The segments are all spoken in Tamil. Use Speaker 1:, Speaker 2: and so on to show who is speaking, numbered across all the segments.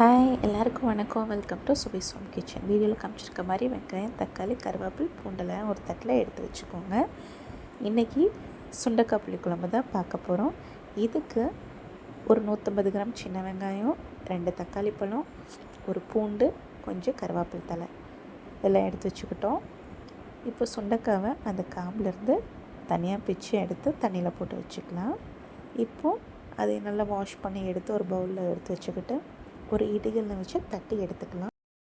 Speaker 1: ஹாய் எல்லாருக்கும் வணக்கம். Welcome to Subis home kitchen. வீடியோவில் காமிச்சிருக்க மாதிரி வெங்காயம், தக்காளி, கருவேப்பிலை, பூண்டெல்லாம் ஒரு தட்டில் எடுத்து வச்சுக்கோங்க. இன்றைக்கி சுண்டைக்காய் புளிக்குழம்பு தான் பார்க்க போகிறோம். இதுக்கு ஒரு 150 கிராம் சின்ன வெங்காயம், 2 தக்காளி பழம், ஒரு பூண்டு, கொஞ்சம் கருவேப்பிலை தலை இதெல்லாம் எடுத்து வச்சுக்கிட்டோம். இப்போ சுண்டைக்காவை அந்த காம்பிலேருந்து தனியாக பிச்சு எடுத்து தண்ணியில் போட்டு வச்சுக்கலாம். இப்போது அதை நல்லா வாஷ் பண்ணி எடுத்து ஒரு பவுலில் எடுத்து வச்சுக்கிட்டு ஒரு இடிகளில் வச்சு தட்டி எடுத்துக்கலாம்.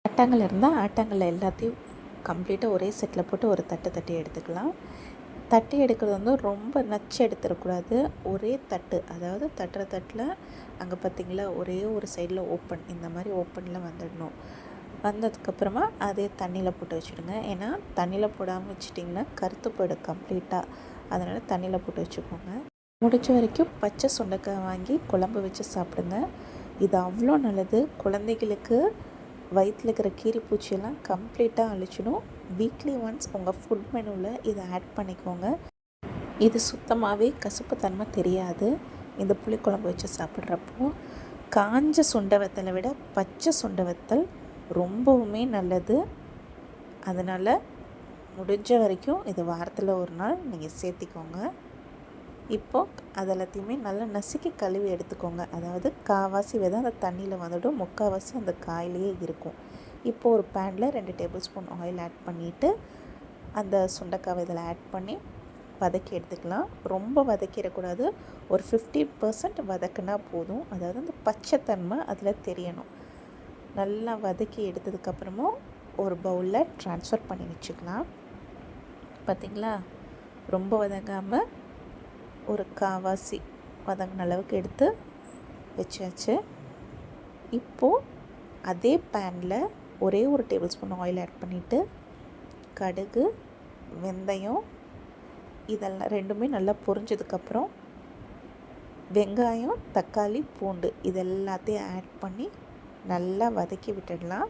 Speaker 1: ஆட்டாங்கல் இருந்தால் ஆட்டாங்கல்ல எல்லாத்தையும் கம்ப்ளீட்டாக ஒரே செட்டில் போட்டு ஒரு தட்டி எடுத்துக்கலாம். தட்டி எடுக்கிறது வந்து ரொம்ப நச்சு எடுத்துடக்கூடாது. ஒரே தட்டு, அதாவது தட்டுற தட்டில் அங்கே பார்த்திங்களா ஒரே ஒரு சைடில் ஓப்பன், இந்த மாதிரி ஓப்பனில் வந்துடணும். வந்ததுக்கப்புறமா அதே தண்ணியில் போட்டு வச்சுடுங்க. ஏன்னா தண்ணியில் போடாமல் வச்சிட்டிங்கன்னா கருத்து போய்டும் கம்ப்ளீட்டாக. அதனால் தண்ணியில் போட்டு வச்சுக்கோங்க. முடிஞ்ச வரைக்கும் பச்சை சுண்டைக்காய் வாங்கி குழம்பு வச்சு சாப்பிடுங்க. இது அவ்வளோ நல்லது. குழந்தைகளுக்கு வயிற்றில் இருக்கிற கீரி பூச்சியெல்லாம் கம்ப்ளீட்டாக அழிச்சிடும். வீக்லி ஒன்ஸ் உங்கள் ஃபுட் மெனுவில் இதை ஆட் பண்ணிக்கோங்க. இது சுத்தமாகவே கசப்பு தன்மை தெரியாது. இந்த புளிக்குழம்பு வச்சு சாப்பிட்றப்போ காஞ்ச சுண்டை வத்தலை விட பச்சை சுண்டை வத்தல் ரொம்பவுமே நல்லது. அதனால் முடிஞ்ச வரைக்கும் இது வாரத்தில் ஒரு நாள் நீங்கள் சேர்த்திக்கோங்க. இப்போது அது எல்லாத்தையுமே நல்லா நசுக்கி கழுவி எடுத்துக்கோங்க. அதாவது கால்வாசி விதை அந்த தண்ணியில் வந்துடும், முக்கால்வாசி அந்த காயிலேயே இருக்கும். இப்போது ஒரு பேனில் 2 டேபிள் ஸ்பூன் ஆயில் ஆட் பண்ணிவிட்டு அந்த சுண்டைக்காவை இதில் ஆட் பண்ணி வதக்கி எடுத்துக்கலாம். ரொம்ப வதக்கிடக்கூடாது. ஒரு 50% வதக்குனா போதும். அதாவது அந்த பச்சைத்தன்மை அதில் தெரியணும். நல்லா வதக்கி எடுத்ததுக்கப்புறமும் ஒரு பவுலில் ட்ரான்ஸ்ஃபர் பண்ணி வச்சுக்கலாம். பார்த்திங்களா, ரொம்ப வதங்காமல் ஒரு கால்வாசி வதங்கின அளவுக்கு எடுத்து வச்சாச்சு. இப்போது அதே பேனில் ஒரே ஒரு டேபிள் ஸ்பூன் ஆயில் ஆட் பண்ணிவிட்டு கடுகு, வெந்தயம் இதெல்லாம் ரெண்டுமே நல்லா பொரிஞ்சதுக்கப்புறம் வெங்காயம், தக்காளி, பூண்டு இது எல்லாத்தையும் ஆட் பண்ணி நல்லா வதக்கி விட்டுடலாம்.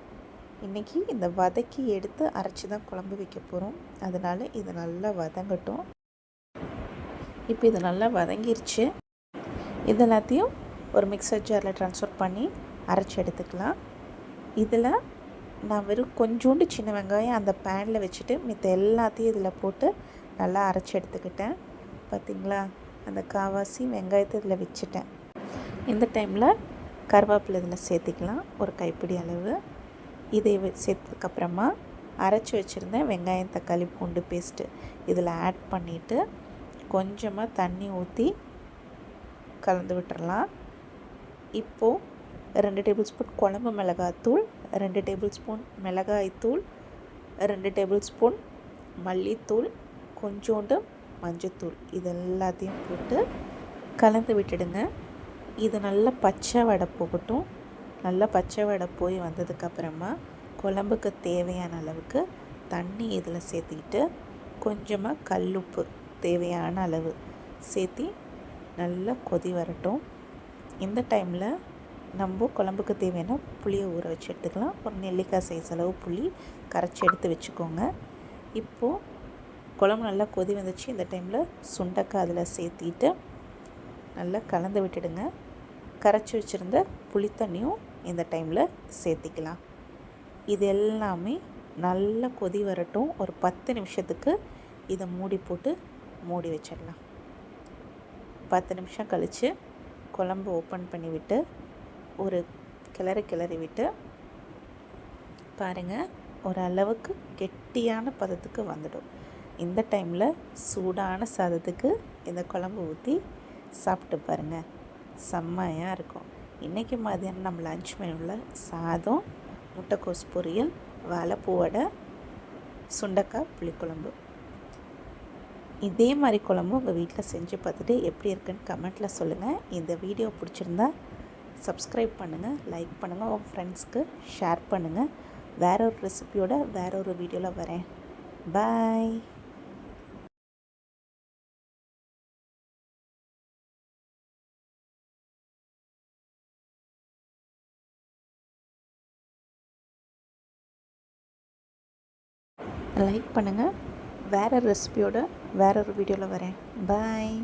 Speaker 1: இன்றைக்கி இந்த வதக்கி எடுத்து அரைச்சி தான் குழம்பு வைக்க போகிறோம். அதனால் இது நல்லா வதங்கட்டும். இப்போ இது நல்லா வதங்கிருச்சு. இது எல்லாத்தையும் ஒரு மிக்சர் ஜாரில் ட்ரான்ஸ்ஃபர் பண்ணி அரைச்சி எடுத்துக்கலாம். இதில் நான் வெறும் கொஞ்சோண்டு சின்ன வெங்காயம் அந்த பேனில் வச்சுட்டு மித்த எல்லாத்தையும் இதில் போட்டு நல்லா அரைச்சி எடுத்துக்கிட்டேன். பார்த்திங்களா, அந்த கால்வாசி வெங்காயத்தை இதில் வச்சுட்டேன். இந்த டைமில் கருவேப்பிலை இதில் சேர்த்திக்கலாம், ஒரு கைப்பிடி அளவு. இதை சேர்த்ததுக்கப்புறமா அரைச்சி வச்சுருந்தேன் வெங்காயம், தக்காளி, பூண்டு பேஸ்ட்டு இதில் ஆட் பண்ணிவிட்டு கொஞ்சமாக தண்ணி ஊற்றி கலந்து விட்டுறலாம். இப்போது 2 டேபிள் ஸ்பூன் குழம்பு மிளகாய்த்தூள், 2 டேபிள் ஸ்பூன் மிளகாய்த்தூள், 2 டேபிள் ஸ்பூன் மல்லித்தூள், கொஞ்சோண்டு மஞ்சத்தூள் இது எல்லாத்தையும் போட்டு கலந்து விட்டுடுங்க. இது நல்லா பச்சை வடை போகட்டும். நல்லா பச்சை வடை போய் வந்ததுக்கப்புறமா குழம்புக்கு தேவையான அளவுக்கு தண்ணி இதில் சேர்த்திக்கிட்டு கொஞ்சமாக கல்லுப்பு தேவையான அளவு சேர்த்தி நல்லா கொதி வரட்டும். இந்த டைமில் நம்ம குழம்புக்கு தேவையான புளியை ஊற வச்சு எடுத்துக்கலாம். ஒரு நெல்லிக்காய் சைஸ் அளவு புளி கரைச்சி எடுத்து வச்சுக்கோங்க. இப்போது குழம்பு நல்லா கொதி வந்துச்சு. இந்த டைமில் சுண்டைக்காய் அதில் சேர்த்திட்டு நல்லா கலந்து விட்டுடுங்க. கரைச்சி வச்சுருந்த புளித்தண்ணியும் இந்த டைமில் சேர்த்திக்கலாம். இது எல்லாமே நல்லா கொதி வரட்டும். ஒரு 10 நிமிஷத்துக்கு இதை மூடி வச்சிடலாம். 10 நிமிஷம் கழித்து குழம்பு ஓப்பன் பண்ணிவிட்டு ஒரு கிளறி விட்டு பாருங்கள், ஒரு அளவுக்கு கெட்டியான பதத்துக்கு வந்துடும். இந்த டைமில் சூடான சாதத்துக்கு இந்த குழம்பு ஊற்றி சாப்பிட்டு பாருங்கள், செம்மையாக இருக்கும். இன்றைக்கி மதியானம் நம்ம லஞ்ச் மெனுவில் சாதம், முட்டைக்கோஸ் பொரியல், வாழைப்பூ வடை, சுண்டைக்காய் புளிக்குழம்பு. இதே மாதிரி குழம்பு உங்கள் வீட்டில் செஞ்சு பார்த்துட்டு எப்படி இருக்குன்னு கமெண்ட்டில் சொல்லுங்கள். இந்த வீடியோ பிடிச்சிருந்தா சப்ஸ்கிரைப் பண்ணுங்கள், லைக் பண்ணுங்கள், உங்கள் ஃப்ரெண்ட்ஸ்க்கு ஷேர் பண்ணுங்கள். வேற ஒரு ரெசிபியோட வேற ஒரு வீடியோவில் வரேன். பாய். லைக் பண்ணுங்கள். வேறு ரெசிபியோட வேற ஒரு வீடியோவில் வரேன். பாய்.